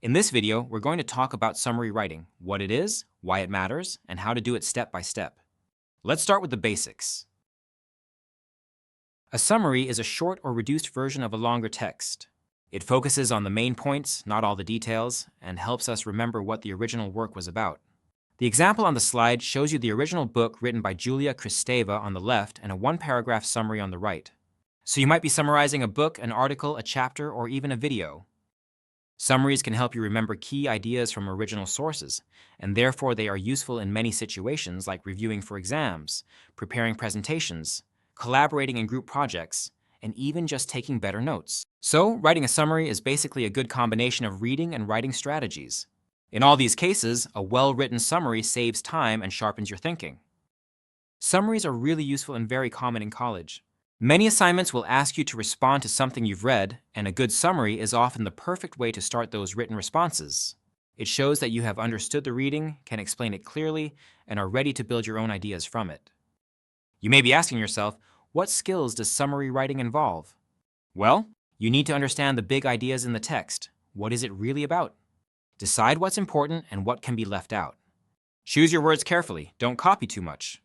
In this video, we're going to talk about summary writing, what it is, why it matters, and how to do it step by step. Let's start with the basics. A summary is a short or reduced version of a longer text. It focuses on the main points, not all the details, and helps us remember what the original work was about. The example on the slide shows you the original book written by Julia Kristeva on the left and a one-paragraph summary on the right. So you might be summarizing a book, an article, a chapter, or even a video. Summaries can help you remember key ideas from original sources, and therefore they are useful in many situations like reviewing for exams, preparing presentations, collaborating in group projects, and even just taking better notes. So, writing a summary is basically a good combination of reading and writing strategies. In all these cases, a well-written summary saves time and sharpens your thinking. Summaries are really useful and very common in college. Many assignments will ask you to respond to something you've read, and a good summary is often the perfect way to start those written responses. It shows that you have understood the reading, can explain it clearly, and are ready to build your own ideas from it. You may be asking yourself, what skills does summary writing involve? Well, you need to understand the big ideas in the text. What is it really about? Decide what's important and what can be left out. Choose your words carefully, don't copy too much,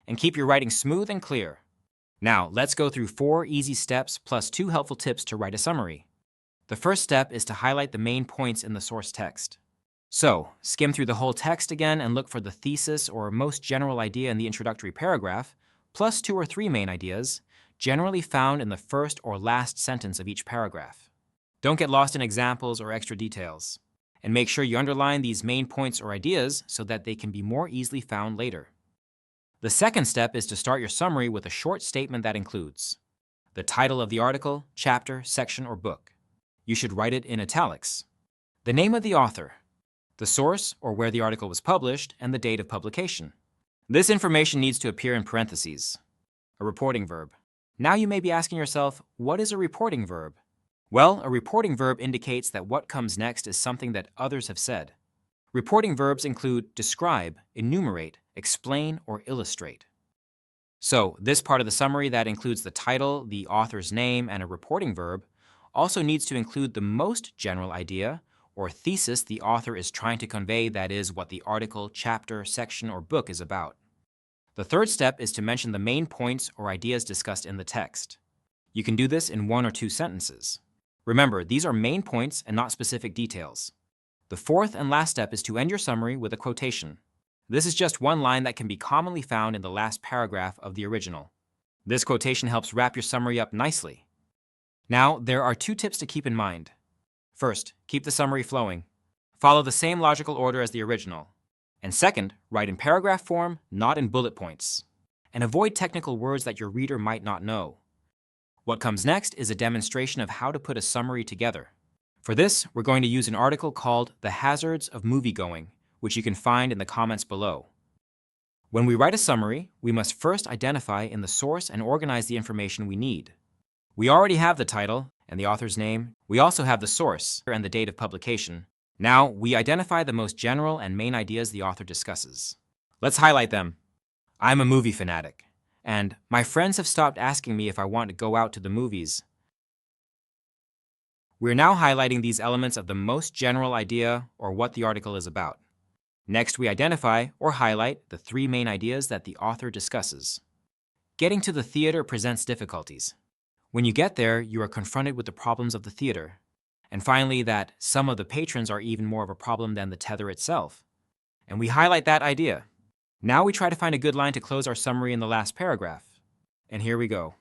and keep your writing smooth and clear. Now, let's go through 4 easy steps plus 2 helpful tips to write a summary. The first step is to highlight the main points in the source text. So, skim through the whole text again and look for the thesis or most general idea in the introductory paragraph, plus 2 or 3 main ideas, generally found in the first or last sentence of each paragraph. Don't get lost in examples or extra details, and make sure you underline these main points or ideas so that they can be more easily found later. The second step is to start your summary with a short statement that includes the title of the article, chapter, section, or book. You should write it in italics. The name of the author, the source or where the article was published, and the date of publication. This information needs to appear in parentheses. A reporting verb. Now you may be asking yourself, what is a reporting verb? Well, a reporting verb indicates that what comes next is something that others have said. Reporting verbs include describe, enumerate, explain, or illustrate. So, this part of the summary that includes the title, the author's name, and a reporting verb also needs to include the most general idea or thesis the author is trying to convey, that is, what the article, chapter, section, or book is about. The third step is to mention the main points or ideas discussed in the text. You can do this in 1 or 2 sentences. Remember, these are main points and not specific details. The fourth and last step is to end your summary with a quotation. This is just one line that can be commonly found in the last paragraph of the original. This quotation helps wrap your summary up nicely. Now, there are 2 tips to keep in mind. First, keep the summary flowing. Follow the same logical order as the original. And second, write in paragraph form, not in bullet points. And avoid technical words that your reader might not know. What comes next is a demonstration of how to put a summary together. For this, we're going to use an article called The Hazards of Moviegoing, which you can find in the comments below. When we write a summary, we must first identify in the source and organize the information we need. We already have the title and the author's name. We also have the source and the date of publication. Now, we identify the most general and main ideas the author discusses. Let's highlight them. I'm a movie fanatic, and my friends have stopped asking me if I want to go out to the movies. We're now highlighting these elements of the most general idea or what the article is about. Next, we identify or highlight the 3 main ideas that the author discusses. Getting to the theater presents difficulties. When you get there, you are confronted with the problems of the theater. And finally, that some of the patrons are even more of a problem than the tether itself. And we highlight that idea. Now we try to find a good line to close our summary in the last paragraph. And here we go.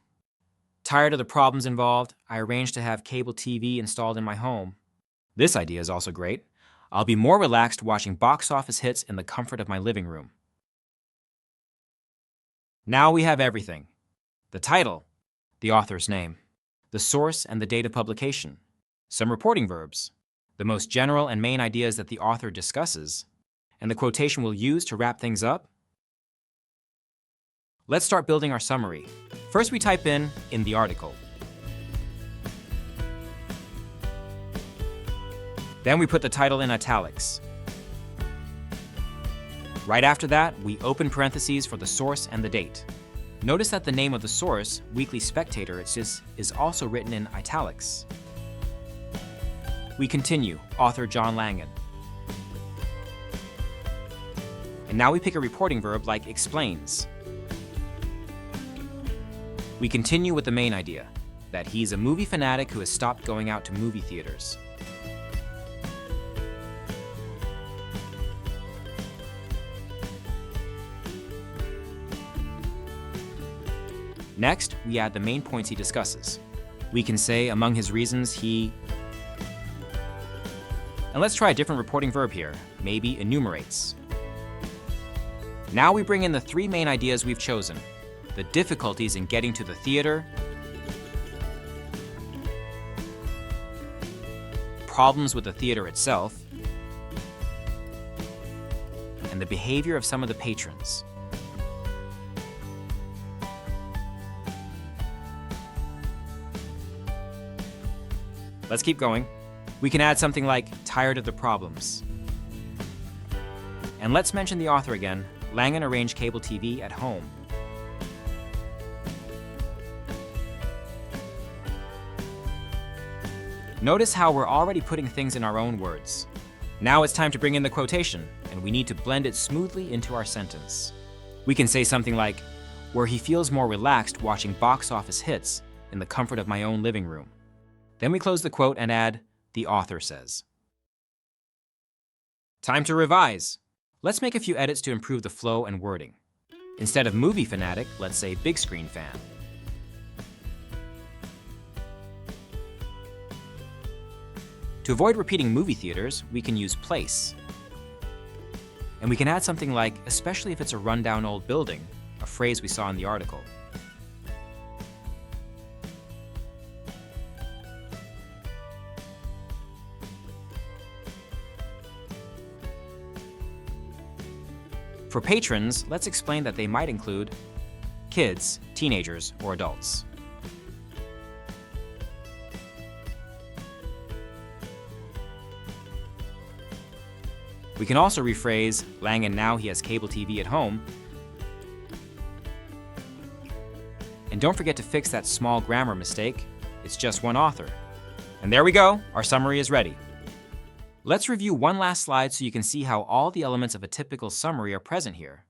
Tired of the problems involved, I arranged to have cable TV installed in my home. This idea is also great. I'll be more relaxed watching box office hits in the comfort of my living room. Now we have everything. The title, the author's name, the source and the date of publication, some reporting verbs, the most general and main ideas that the author discusses, and the quotation we'll use to wrap things up. Let's start building our summary. First, we type in the article. Then we put the title in italics. Right after that, we open parentheses for the source and the date. Notice that the name of the source, Weekly Spectator, is also written in italics. We continue, author John Langan. And now we pick a reporting verb like explains. We continue with the main idea, that he's a movie fanatic who has stopped going out to movie theaters. Next, we add the main points he discusses. We can say among his reasons he... And let's try a different reporting verb here, maybe enumerates. Now we bring in the three main ideas we've chosen: the difficulties in getting to the theater, problems with the theater itself, and the behavior of some of the patrons. Let's keep going. We can add something like tired of the problems. And let's mention the author again. Langan arranged cable TV at home. Notice how we're already putting things in our own words. Now it's time to bring in the quotation, and we need to blend it smoothly into our sentence. We can say something like, where he feels more relaxed watching box office hits in the comfort of my own living room. Then we close the quote and add, the author says. Time to revise. Let's make a few edits to improve the flow and wording. Instead of movie fanatic, let's say big screen fan. To avoid repeating movie theaters, we can use place. And we can add something like, especially if it's a rundown old building, a phrase we saw in the article. For patrons, let's explain that they might include kids, teenagers, or adults. We can also rephrase, Langan now he has cable TV at home. And don't forget to fix that small grammar mistake. It's just one author. And there we go, our summary is ready. Let's review one last slide so you can see how all the elements of a typical summary are present here.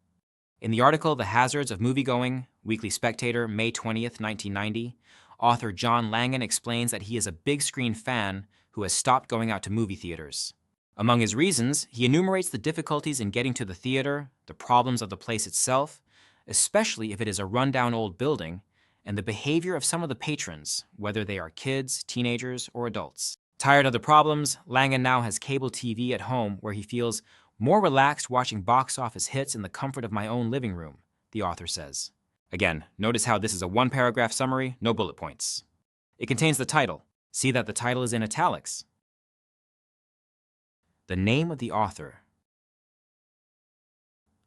In the article, The Hazards of Moviegoing, Weekly Spectator, May 20th, 1990, author John Langan explains that he is a big screen fan who has stopped going out to movie theaters. Among his reasons, he enumerates the difficulties in getting to the theater, the problems of the place itself, especially if it is a rundown old building, and the behavior of some of the patrons, whether they are kids, teenagers, or adults. Tired of the problems, Langan now has cable TV at home where he feels more relaxed watching box office hits in the comfort of my own living room, the author says. Again, notice how this is a one-paragraph summary, no bullet points. It contains the title. See that the title is in italics. The name of the author.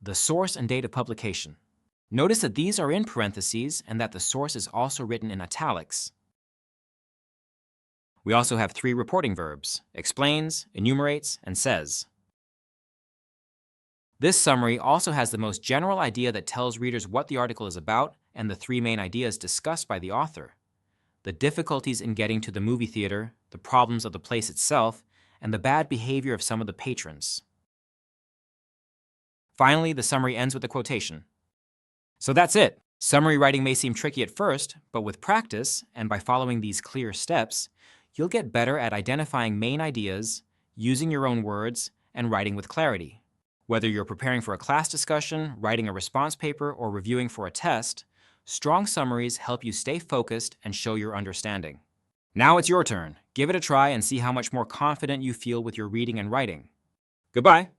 The source and date of publication. Notice that these are in parentheses and that the source is also written in italics. We also have three reporting verbs: explains, enumerates, and says. This summary also has the most general idea that tells readers what the article is about and the three main ideas discussed by the author: the difficulties in getting to the movie theater, the problems of the place itself, and the bad behavior of some of the patrons. Finally, the summary ends with a quotation. So that's it. Summary writing may seem tricky at first, but with practice, and by following these clear steps, you'll get better at identifying main ideas, using your own words, and writing with clarity. Whether you're preparing for a class discussion, writing a response paper, or reviewing for a test, strong summaries help you stay focused and show your understanding. Now it's your turn. Give it a try and see how much more confident you feel with your reading and writing. Goodbye.